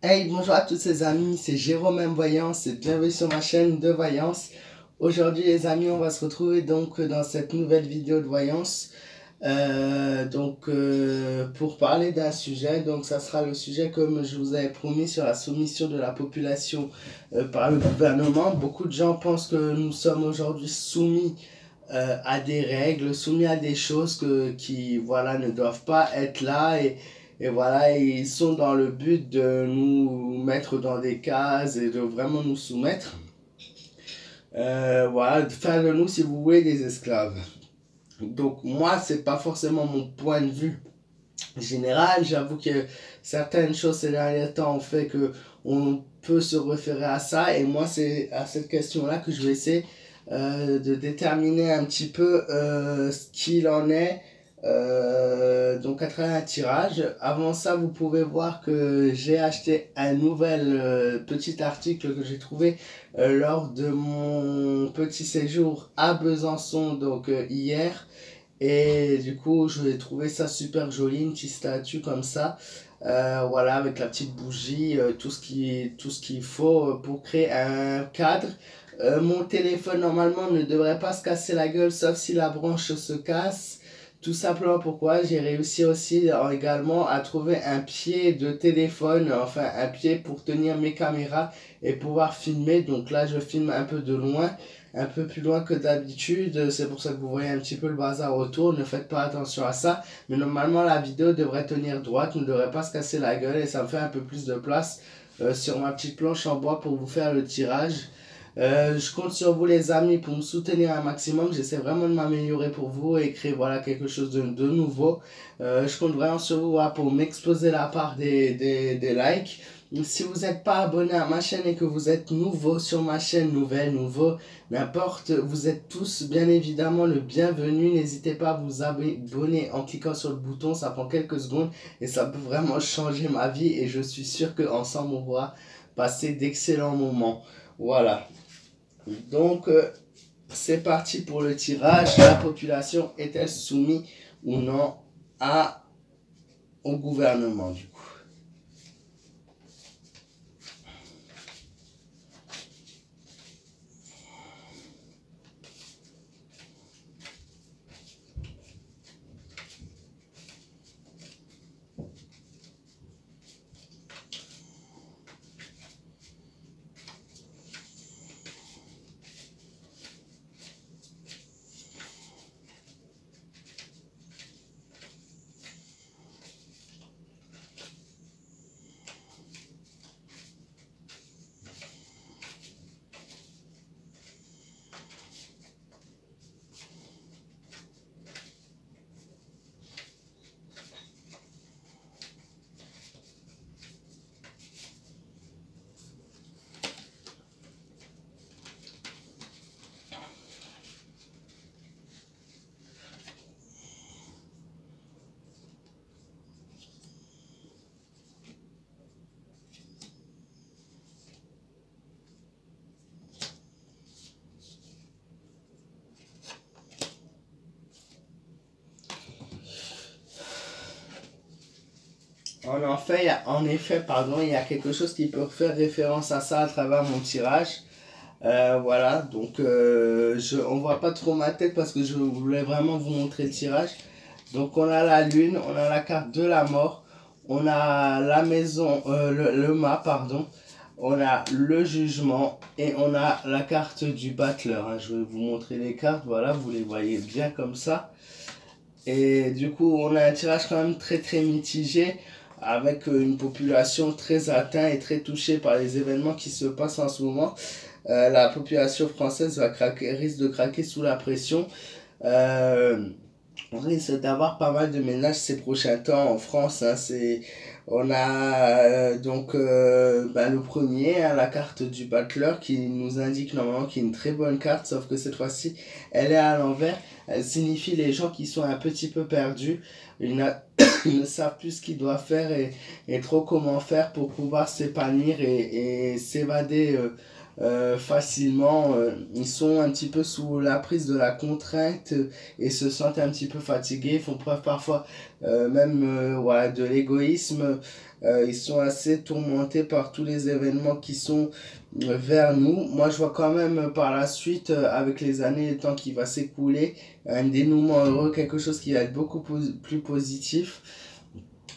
Hey, bonjour à tous les amis, c'est Jérôme M. Voyance et bienvenue sur ma chaîne de voyance. Aujourd'hui les amis, on va se retrouver donc dans cette nouvelle vidéo de voyance. Pour parler d'un sujet, donc ça sera le sujet comme je vous avais promis sur la soumission de la population par le gouvernement. Beaucoup de gens pensent que nous sommes aujourd'hui soumis à des règles, soumis à des choses qui voilà, ne doivent pas être là et voilà, ils sont dans le but de nous mettre dans des cases et de vraiment nous soumettre. Voilà, de faire de nous, si vous voulez, des esclaves. Donc moi, c'est pas forcément mon point de vue général. J'avoue que certaines choses ces derniers temps ont fait que on peut se référer à ça. Et moi, c'est à cette question-là que je vais essayer de déterminer un petit peu ce qu'il en est. Donc à travers un tirage. Avant ça, vous pouvez voir que j'ai acheté un nouvel petit article que j'ai trouvé lors de mon petit séjour à Besançon, donc hier. Et du coup, je vais trouver ça super joli, une petite statue comme ça. Voilà, avec la petite bougie, tout ce qu'il faut pour créer un cadre. Mon téléphone, normalement, ne devrait pas se casser la gueule, sauf si la branche se casse. Tout simplement pourquoi j'ai réussi aussi également à trouver un pied de téléphone, enfin un pied pour tenir mes caméras et pouvoir filmer. Donc là, je filme un peu de loin, un peu plus loin que d'habitude. C'est pour ça que vous voyez un petit peu le bazar autour. Ne faites pas attention à ça. Mais normalement, la vidéo devrait tenir droite, ne devrait pas se casser la gueule et ça me fait un peu plus de place sur ma petite planche en bois pour vous faire le tirage. Je compte sur vous les amis pour me soutenir un maximum. J'essaie vraiment de m'améliorer pour vous et créer voilà, quelque chose de nouveau. Je compte vraiment sur vous voilà, pour m'exploser la part des likes. Si vous n'êtes pas abonné à ma chaîne et que vous êtes nouveau sur ma chaîne, nouveau, n'importe, vous êtes tous bien évidemment le bienvenu. N'hésitez pas à vous abonner en cliquant sur le bouton, ça prend quelques secondes et ça peut vraiment changer ma vie et je suis sûr qu'ensemble on pourra passer d'excellents moments. Voilà. Donc, c'est parti pour le tirage. La population est-elle soumise ou non au gouvernement du coup? En effet, pardon, il y a quelque chose qui peut faire référence à ça à travers mon tirage. Voilà, donc on voit pas trop ma tête parce que je voulais vraiment vous montrer le tirage. Donc on a la lune, on a la carte de la mort, on a la maison, le mât, pardon, on a le jugement et on a la carte du battleur. Hein. Je vais vous montrer les cartes, voilà, vous les voyez bien comme ça. Et du coup, on a un tirage quand même très mitigé avec une population très atteinte et très touchée par les événements qui se passent en ce moment. La population française risque de craquer sous la pression. On risque d'avoir pas mal de ménages ces prochains temps en France. Hein, on a le premier, hein, la carte du battleur qui nous indique normalement qu'il y a une très bonne carte, sauf que cette fois-ci, elle est à l'envers. Elle signifie les gens qui sont un petit peu perdus. Ils ne savent plus ce qu'ils doivent faire et trop comment faire pour pouvoir s'épanouir et s'évader facilement. Ils sont un petit peu sous la prise de la contrainte et se sentent un petit peu fatigués, font preuve parfois voilà, de l'égoïsme. Ils sont assez tourmentés par tous les événements qui sont vers nous. Moi, je vois quand même par la suite, avec les années, le temps qui va s'écouler, un dénouement heureux, quelque chose qui va être beaucoup plus positif.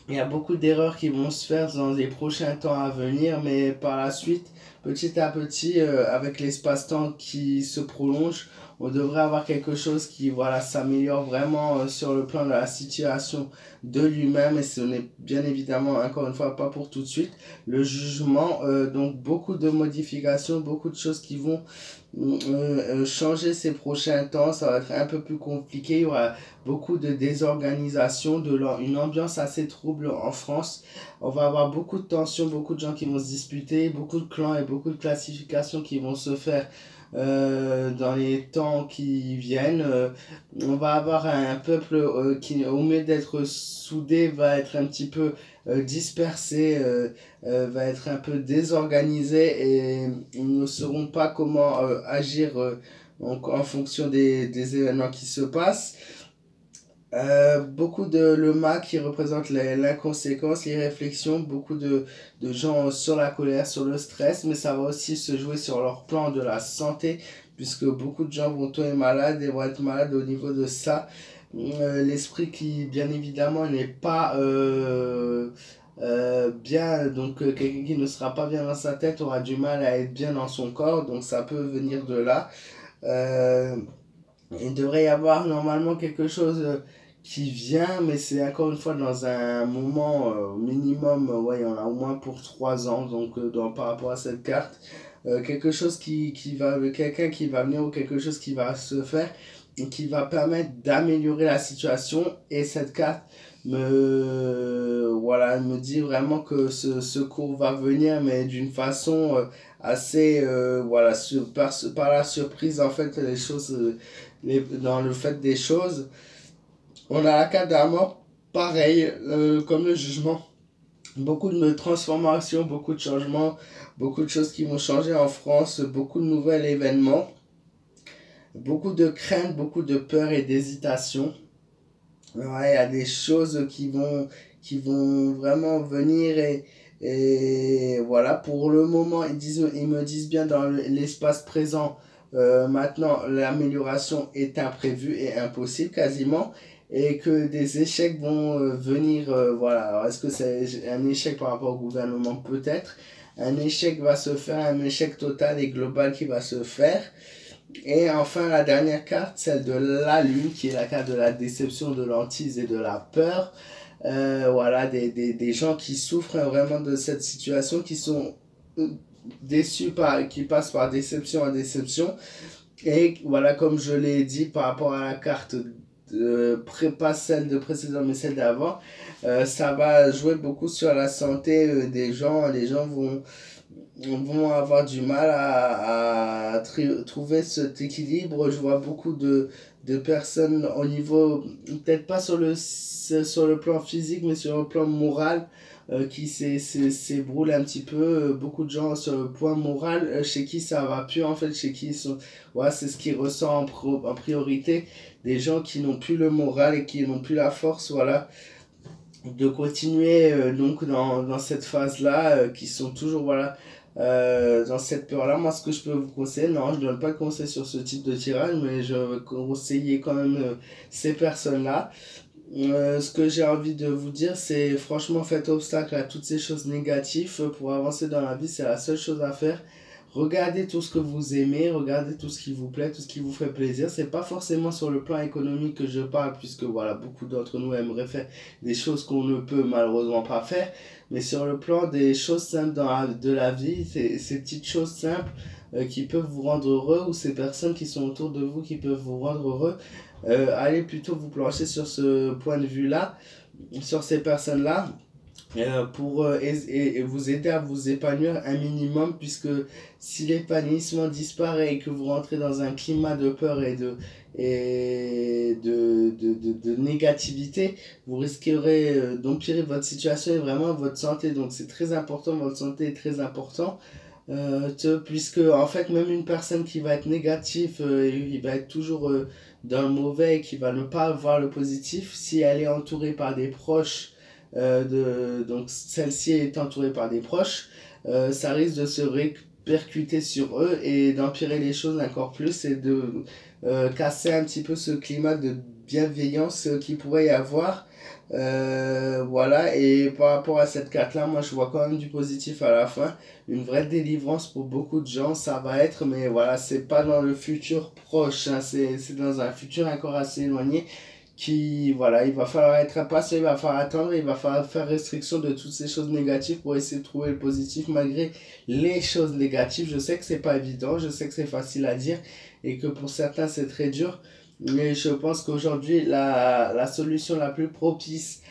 Il y a beaucoup d'erreurs qui vont se faire dans les prochains temps à venir, mais par la suite, petit à petit, avec l'espace-temps qui se prolonge, on devrait avoir quelque chose qui voilà, s'améliore vraiment sur le plan de la situation de lui-même, et ce n'est bien évidemment, encore une fois, pas pour tout de suite. Le jugement, donc beaucoup de modifications, beaucoup de choses qui vont changer ces prochains temps, ça va être un peu plus compliqué, il y aura beaucoup de désorganisation, une ambiance assez trouble en France. On va avoir beaucoup de tensions, beaucoup de gens qui vont se disputer, beaucoup de clans et beaucoup de classifications qui vont se faire dans les temps qui viennent. On va avoir un peuple qui, au mieux d'être soudé, va être un petit peu dispersé, va être un peu désorganisé, et ils ne sauront pas comment agir en fonction des événements qui se passent. Beaucoup de le mal qui représente l'inconséquence, les réflexions, beaucoup de gens sur la colère, sur le stress, mais ça va aussi se jouer sur leur plan de la santé, puisque beaucoup de gens vont tomber malades et vont être malades au niveau de ça. L'esprit qui, bien évidemment, n'est pas bien, donc quelqu'un qui ne sera pas bien dans sa tête aura du mal à être bien dans son corps, donc ça peut venir de là. Euh, il devrait y avoir normalement quelque chose qui vient, mais c'est encore une fois dans un moment minimum, ouais, il y en a au moins pour 3 ans, donc par rapport à cette carte. Quelque chose quelqu'un qui va venir, ou quelque chose qui va se faire et qui va permettre d'améliorer la situation. Et cette carte voilà, me dit vraiment que ce secours va venir, mais d'une façon assez, voilà, par la surprise, en fait, les choses, dans le fait des choses. On a la carte de la mort, pareil, comme le jugement. Beaucoup de transformations, beaucoup de changements, beaucoup de choses qui vont changer en France, beaucoup de nouveaux événements, beaucoup de craintes, beaucoup de peur et d'hésitation. Ouais, il y a des choses qui vont vraiment venir, et voilà, pour le moment, ils me disent bien dans l'espace présent, maintenant, l'amélioration est imprévue et impossible quasiment, et que des échecs vont venir, voilà. Alors, est-ce que c'est un échec par rapport au gouvernement? Peut-être. Un échec va se faire, un échec total et global qui va se faire. Et enfin, la dernière carte, celle de la lune, qui est la carte de la déception, de l'hantise et de la peur. Voilà, des gens qui souffrent vraiment de cette situation, qui sont déçus, qui passent par déception en déception. Et voilà, comme je l'ai dit par rapport à la carte, pas celle de précédent, mais celle d'avant, ça va jouer beaucoup sur la santé des gens. Les gens vont avoir du mal à trouver cet équilibre. Je vois beaucoup de personnes au niveau, peut-être pas sur le plan physique, mais sur le plan moral, qui s'ébroulent un petit peu. Beaucoup de gens sur le point moral, chez qui ça va plus, en fait, chez qui ils sont, ouais, c'est ce qui ressent en priorité. Des gens qui n'ont plus le moral et qui n'ont plus la force, voilà, de continuer donc dans cette phase-là, qui sont toujours, voilà, dans cette peur-là. Moi, ce que je peux vous conseiller, non, je ne donne pas de conseil sur ce type de tirage, mais je vais conseiller quand même ces personnes-là. Ce que j'ai envie de vous dire, c'est franchement, faites obstacle à toutes ces choses négatives. Pour avancer dans la vie, c'est la seule chose à faire. Regardez tout ce que vous aimez, regardez tout ce qui vous plaît, tout ce qui vous fait plaisir. C'est pas forcément sur le plan économique que je parle, puisque voilà, beaucoup d'entre nous aimeraient faire des choses qu'on ne peut malheureusement pas faire. Mais sur le plan des choses simples de la vie, ces petites choses simples qui peuvent vous rendre heureux, ou ces personnes qui sont autour de vous qui peuvent vous rendre heureux, allez plutôt vous plancher sur ce point de vue-là, sur ces personnes-là, pour vous aider à vous épanouir un minimum, puisque si l'épanouissement disparaît et que vous rentrez dans un climat de peur et de négativité, vous risquerez d'empirer votre situation et vraiment votre santé. Donc c'est très important, votre santé est très important. Puisque en fait même une personne qui va être négative, il va être toujours dans le mauvais et qui va ne pas voir le positif, si elle est entourée par des proches, donc celle-ci est entourée par des proches, ça risque de se répercuter sur eux et d'empirer les choses encore plus et de casser un petit peu ce climat de bienveillance qu'il pourrait y avoir. Voilà, et par rapport à cette carte-là, moi je vois quand même du positif à la fin, une vraie délivrance pour beaucoup de gens, ça va être, mais voilà, c'est pas dans le futur proche, hein, c'est dans un futur encore assez éloigné, qui, voilà, il va falloir être impatient, il va falloir attendre, il va falloir faire restriction de toutes ces choses négatives pour essayer de trouver le positif malgré les choses négatives. Je sais que c'est pas évident, je sais que c'est facile à dire et que pour certains c'est très dur, mais je pense qu'aujourd'hui la solution la plus propice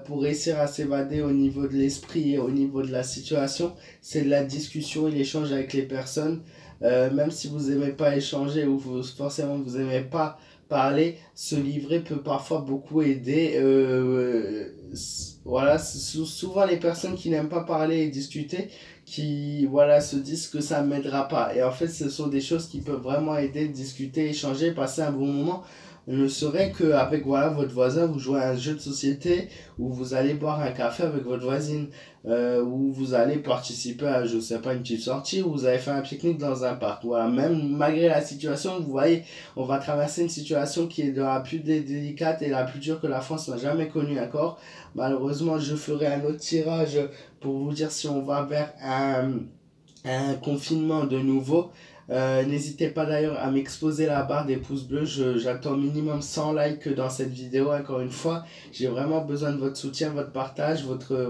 pour réussir à s'évader au niveau de l'esprit et au niveau de la situation, c'est de la discussion et l'échange avec les personnes. Même si vous n'aimez pas échanger ou forcément vous n'aimez pas parler, se livrer peut parfois beaucoup aider. Voilà, souvent les personnes qui n'aiment pas parler et discuter, qui voilà, se disent que ça ne m'aidera pas. Et en fait, ce sont des choses qui peuvent vraiment aider, discuter, échanger, passer un bon moment. Ne serait qu'avec voilà, votre voisin, vous jouez à un jeu de société, ou vous allez boire un café avec votre voisine, ou vous allez participer à, je sais pas, une petite sortie, ou vous allez faire un pique-nique dans un parc. Voilà, même malgré la situation, vous voyez, on va traverser une situation qui est de la plus délicate et la plus dure que la France n'a jamais connue encore. Malheureusement, je ferai un autre tirage pour vous dire si on va vers un confinement de nouveau. N'hésitez pas d'ailleurs à m'exposer la barre des pouces bleus. J'attends minimum 100 likes dans cette vidéo. Encore une fois, j'ai vraiment besoin de votre soutien, votre partage,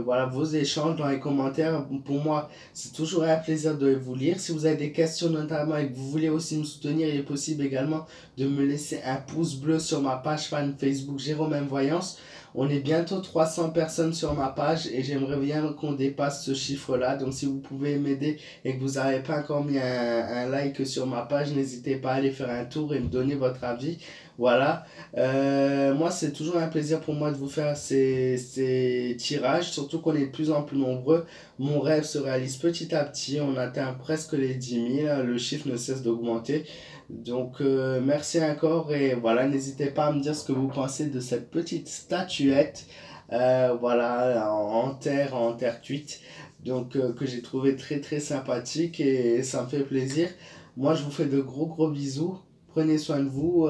voilà, vos échanges dans les commentaires. Pour moi, c'est toujours un plaisir de vous lire. Si vous avez des questions notamment et que vous voulez aussi me soutenir, il est possible également de me laisser un pouce bleu sur ma page fan Facebook Jérôme M Voyance. On est bientôt 300 personnes sur ma page et j'aimerais bien qu'on dépasse ce chiffre-là. Donc si vous pouvez m'aider et que vous n'avez pas encore mis un like sur ma page, n'hésitez pas à aller faire un tour et me donner votre avis. Voilà. Moi, c'est toujours un plaisir pour moi de vous faire ces tirages, surtout qu'on est de plus en plus nombreux. Mon rêve se réalise petit à petit. On atteint presque les 10 000. Le chiffre ne cesse d'augmenter. Donc, merci encore. Et voilà, n'hésitez pas à me dire ce que vous pensez de cette petite statuette. Voilà, en terre cuite. Donc, que j'ai trouvé très très sympathique et ça me fait plaisir. Moi, je vous fais de gros bisous. Prenez soin de vous.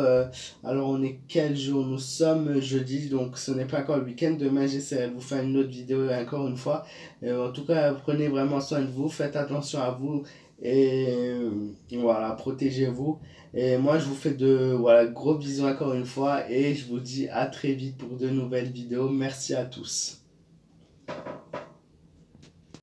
Alors, on est quel jour? Nous sommes jeudi, donc ce n'est pas encore le week-end. Demain, j'essaierai de vous faire une autre vidéo encore une fois. En tout cas, prenez vraiment soin de vous. Faites attention à vous. Et voilà, protégez-vous. Et moi, je vous fais voilà, gros bisous encore une fois. Et je vous dis à très vite pour de nouvelles vidéos. Merci à tous.